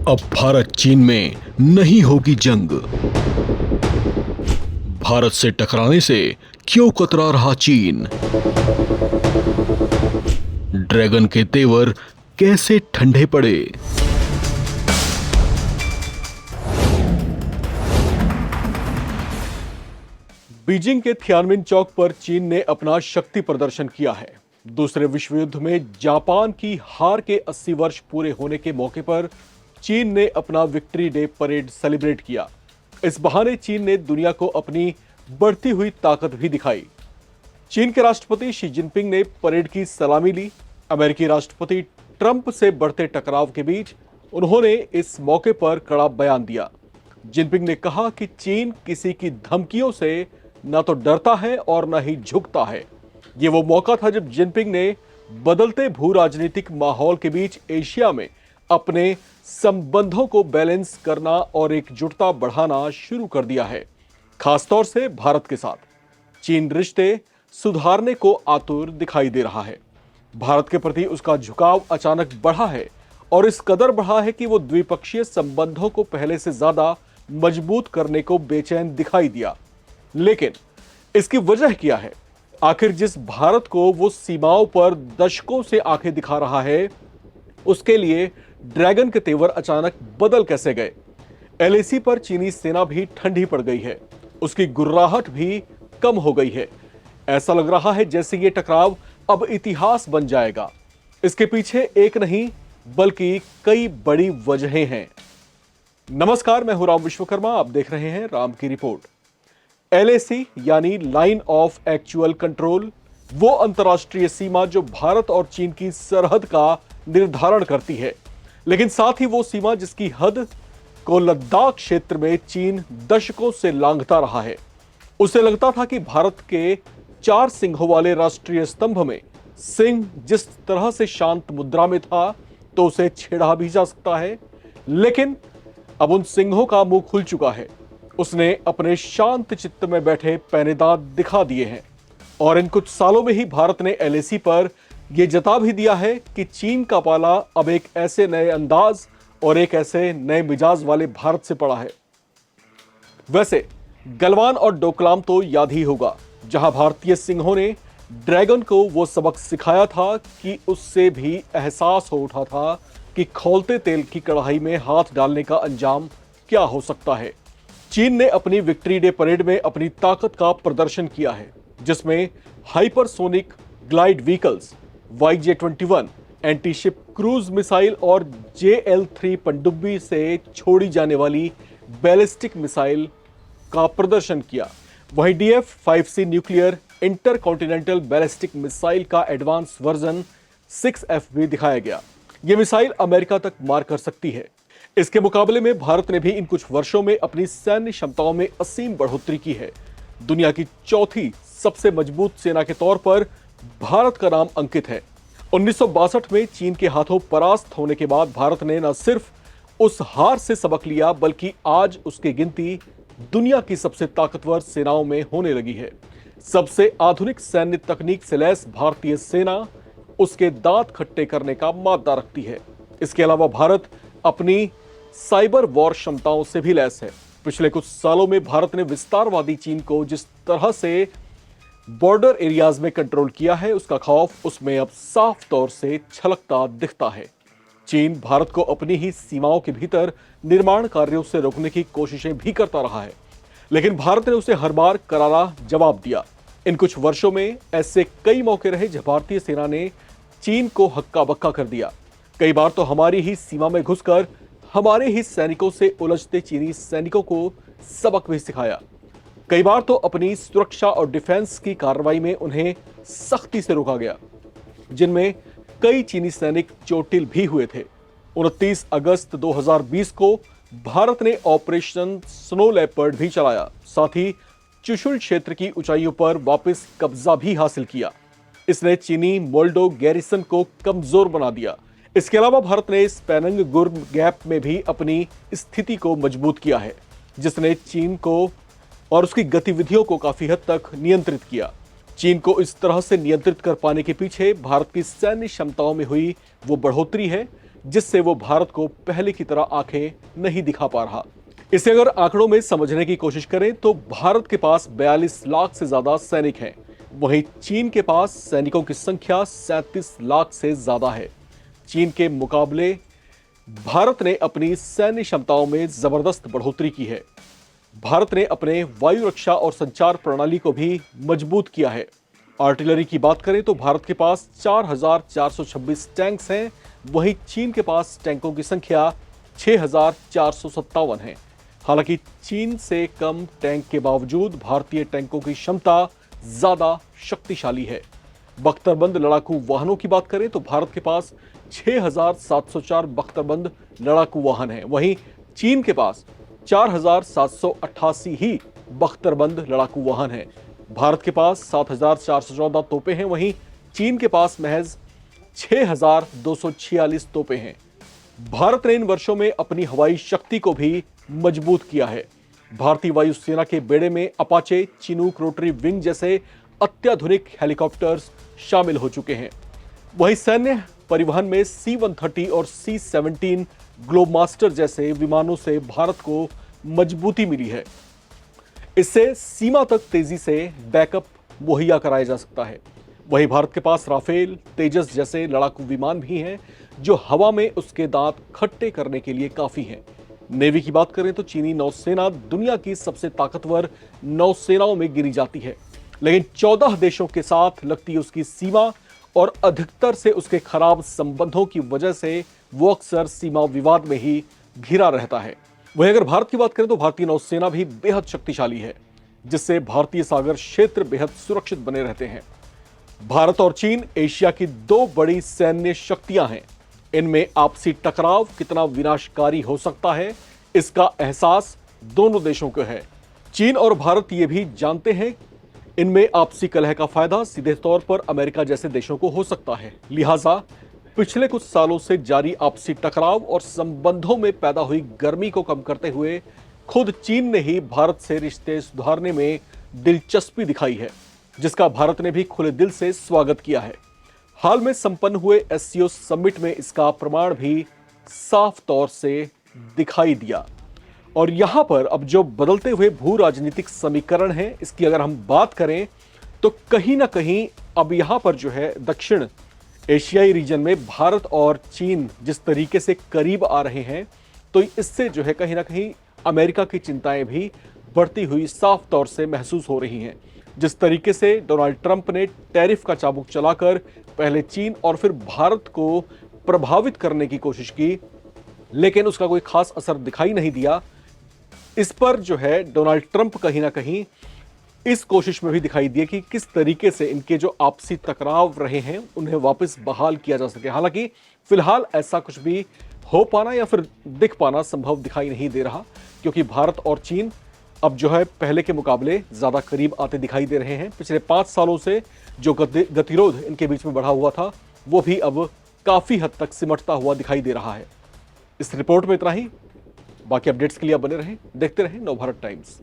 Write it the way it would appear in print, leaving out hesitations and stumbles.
अब भारत चीन में नहीं होगी जंग। भारत से टकराने से क्यों कतरा रहा चीन? ड्रैगन के तेवर कैसे ठंडे पड़े? बीजिंग के थियानमिन चौक पर चीन ने अपना शक्ति प्रदर्शन किया है। दूसरे विश्व युद्ध में जापान की हार के 80 वर्ष पूरे होने के मौके पर चीन ने अपना विक्ट्री डे परेड सेलिब्रेट किया। इस बहाने चीन ने दुनिया को अपनी बढ़ती हुई ताकत भी दिखाई। चीन के राष्ट्रपति शी जिनपिंग ने परेड की सलामी ली। अमेरिकी राष्ट्रपति ट्रंप से बढ़ते टकराव के बीच उन्होंने इस मौके पर कड़ा बयान दिया। जिनपिंग ने कहा कि चीन किसी की धमकियों से न तो डरता है और न ही झुकता है। ये वो मौका था जब जिनपिंग ने बदलते भू राजनीतिक माहौल के बीच एशिया में अपने संबंधों को बैलेंस करना और एकजुटता बढ़ाना शुरू कर दिया है, खासतौर से भारत के साथ। चीन रिश्ते सुधारने को आतुर दिखाई दे रहा है। भारत के प्रति उसका झुकाव अचानक बढ़ा है और इस कदर बढ़ा है कि वो द्विपक्षीय संबंधों को पहले से ज्यादा मजबूत करने को बेचैन दिखाई दिया। लेकिन इसकी वजह क्या है? आखिर जिस भारत को वो सीमाओं पर दशकों से आंखें दिखा रहा है, उसके लिए ड्रैगन के तेवर अचानक बदल कैसे गए? एलएसी पर चीनी सेना भी ठंडी पड़ गई है, उसकी गुर्राहट भी कम हो गई है। ऐसा लग रहा है जैसे ये टकराव अब इतिहास बन जाएगा। इसके पीछे एक नहीं बल्कि कई बड़ी वजहें हैं। नमस्कार, मैं हूं राम विश्वकर्मा। आप देख रहे हैं राम की रिपोर्ट। एलएसी यानी लाइन ऑफ एक्चुअल कंट्रोल, वो अंतर्राष्ट्रीय सीमा जो भारत और चीन की सरहद का निर्धारण करती है, लेकिन साथ ही वो सीमा जिसकी हद को लद्दाख क्षेत्र में चीन दशकों से लांघता रहा है। उसे लगता था कि भारत के 4 सिंहों वाले राष्ट्रीय स्तंभ में सिंह जिस तरह से शांत मुद्रा में था तो उसे छेड़ा भी जा सकता है, लेकिन अब उन सिंहों का मुंह खुल चुका है। उसने अपने शांत चित्त में बैठे पैने दांत दिखा दिए हैं और इन कुछ सालों में ही भारत ने एलएसी पर यह जता भी दिया है कि चीन का पाला अब एक ऐसे नए अंदाज और एक ऐसे नए मिजाज वाले भारत से पड़ा है। वैसे गलवान और डोकलाम तो याद ही होगा, जहां भारतीय सिंहों ने ड्रैगन को वो सबक सिखाया था कि उससे भी एहसास हो उठा था कि खौलते तेल की कढ़ाई में हाथ डालने का अंजाम क्या हो सकता है। चीन ने अपनी विक्ट्री डे परेड में अपनी ताकत का प्रदर्शन किया है, जिसमें hypersonic glide vehicles, YJ-21 anti ship cruise missile और JL-3 पनडुब्बी से छोड़ी जाने वाली बैलिस्टिक मिसाइल का प्रदर्शन किया। वहीं DF-5C nuclear intercontinental ballistic missile का एडवांस वर्जन 6F भी दिखाया गया। यह मिसाइल अमेरिका तक मार कर सकती है। इसके मुकाबले में भारत ने भी इन कुछ वर्षों में अपनी सैन्य क्षमताओं में असीम बढ़ोतरी की है। दुनिया की चौथी सबसे मजबूत सेना के तौर पर भारत का नाम अंकित है। 1962 में चीन के हाथों परास्त होने के बाद भारत ने न सिर्फ उस हार से सबक लिया, बल्कि आज उसकी गिनती दुनिया की सबसे ताकतवर सेनाओं में होने लगी है। सबसे आधुनिक सैन्य तकनीक से लैस भारतीय सेना उसके दांत खट्टे करने का मादा रखती है। इसके अलावा भारत अपनी साइबर वॉर क्षमताओं से भी लैस है। पिछले कुछ सालों में भारत ने विस्तारवादी चीन को जिस तरह से बॉर्डर एरियाज में कंट्रोल किया है, उसका खौफ उसमें अब साफ तौर से छलकता दिखता है। चीन भारत को अपनी ही सीमाओं के भीतर निर्माण कार्यों से रोकने की कोशिशें भी करता रहा है, लेकिन भारत ने उसे हर बार करारा जवाब दिया। इन कुछ वर्षों में ऐसे कई मौके रहे जब भारतीय सेना ने चीन को हक्का बक्का कर दिया। कई बार तो हमारी ही सीमा में घुसकर हमारे ही सैनिकों से उलझते चीनी सैनिकों को सबक भी सिखाया। कई बार तो अपनी सुरक्षा और डिफेंस की कार्रवाई में उन्हें सख्ती से रोका गया, जिनमें कई चीनी सैनिक चोटिल भी हुए थे। 29 अगस्त 2020 को भारत ने ऑपरेशन स्नो लेपर्ड भी चलाया, साथ ही चुशुल क्षेत्र की ऊंचाइयों पर वापस कब्जा भी हासिल किया। इसने चीनी मोल्डो गैरिसन को कमजोर बना दिया। इसके अलावा भारत ने स्पेनंग गुर्म गैप में भी अपनी स्थिति को मजबूत किया है, जिसने चीन को और उसकी गतिविधियों को काफी हद तक नियंत्रित किया। चीन को इस तरह से नियंत्रित कर पाने के पीछे भारत की सैन्य क्षमताओं में हुई वो बढ़ोतरी है जिससे वो भारत को पहले की तरह आंखें नहीं दिखा पा रहा। इसे अगर आंकड़ों में समझने की कोशिश करें तो भारत के पास 42 लाख से ज्यादा सैनिक हैं, वहीं चीन के पास सैनिकों की संख्या 37 लाख से ज्यादा है। चीन के मुकाबले भारत ने अपनी सैन्य क्षमताओं में जबरदस्त बढ़ोतरी की है। भारत ने अपने वायु रक्षा और संचार प्रणाली को भी मजबूत किया है। आर्टिलरी की बात करें तो भारत के पास 4,426 टैंक्स हैं, वहीं चीन के पास टैंकों की संख्या 6,457 है। हालांकि चीन से कम टैंक के बावजूद भारतीय टैंकों की क्षमता ज्यादा शक्तिशाली है। बख्तरबंद लड़ाकू वाहनों की बात करें तो भारत के पास 6,704 बख्तरबंद लड़ाकू वाहन हैं, वहीं चीन के पास 4,788 ही बख्तरबंद लड़ाकू वाहन हैं। भारत के पास 7,414 तोपें हैं, वहीं चीन के पास महज 6,246 तोपें हैं। भारत ने इन वर्षों में अपनी हवाई शक्ति को भी मजबूत किया है। भारतीय वायुसेना के बेड़े में अपाचे, चिनूक रोटरी विंग जैसे अत्याधुनिक हेलीकॉप्टर्स शामिल हो चुके हैं। वहीं सैन्य परिवहन में C-130 और C-17 ग्लोबमास्टर जैसे विमानों से भारत को मजबूती मिली है। इससे सीमा तक तेजी से बैकअप मुहैया कराया जा सकता है। वहीं भारत के पास राफेल, तेजस जैसे लड़ाकू विमान भी हैं, जो हवा में उसके दांत खट्टे करने के लिए काफी हैं। नेवी की बात करें तो चीनी नौसेना दुनिया की सबसे ताकतवर नौसेनाओं में गिनी जाती है, लेकिन 14 देशों के साथ लगती उसकी सीमा और अधिकतर से उसके खराब संबंधों की वजह से वो अक्सर सीमा विवाद में ही घिरा रहता है। वहीं अगर भारत की बात करें तो भारतीय नौसेना भी बेहद शक्तिशाली है, जिससे भारतीय सागर क्षेत्र बेहद सुरक्षित बने रहते हैं। भारत और चीन एशिया की दो बड़ी सैन्य शक्तियां हैं। इनमें आपसी टकराव कितना विनाशकारी हो सकता है, इसका एहसास दोनों देशों को है। चीन और भारत ये भी जानते हैं इनमें आपसी कलह का फायदा सीधे तौर पर अमेरिका जैसे देशों को हो सकता है। लिहाजा पिछले कुछ सालों से जारी आपसी टकराव और संबंधों में पैदा हुई गर्मी को कम करते हुए खुद चीन ने ही भारत से रिश्ते सुधारने में दिलचस्पी दिखाई है, जिसका भारत ने भी खुले दिल से स्वागत किया है। हाल में संपन्न हुए SCO समिट में इसका प्रमाण भी साफ तौर से दिखाई दिया। और यहां पर अब जो बदलते हुए भू राजनीतिक समीकरण है, इसकी अगर हम बात करें तो कहीं ना कहीं अब यहां पर जो है दक्षिण एशियाई रीजन में भारत और चीन जिस तरीके से करीब आ रहे हैं, तो इससे जो है कहीं ना कहीं अमेरिका की चिंताएं भी बढ़ती हुई साफ तौर से महसूस हो रही हैं। जिस तरीके से डोनाल्ड ट्रंप ने टैरिफ का चाबुक चलाकर पहले चीन और फिर भारत को प्रभावित करने की कोशिश की, लेकिन उसका कोई खास असर दिखाई नहीं दिया। इस पर जो है डोनाल्ड ट्रंप कहीं ना कहीं इस कोशिश में भी दिखाई दिया कि किस तरीके से इनके जो आपसी टकराव रहे हैं उन्हें वापस बहाल किया जा सके। हालांकि फिलहाल ऐसा कुछ भी हो पाना या फिर दिख पाना संभव दिखाई नहीं दे रहा, क्योंकि भारत और चीन अब जो है पहले के मुकाबले ज्यादा करीब आते दिखाई दे रहे हैं। पिछले 5 सालों से जो गतिरोध इनके बीच में बढ़ा हुआ था, वो भी अब काफी हद तक सिमटता हुआ दिखाई दे रहा है। इस रिपोर्ट में इतना ही। बाकी अपडेट्स के लिए आप बने रहें, देखते रहें नवभारत टाइम्स।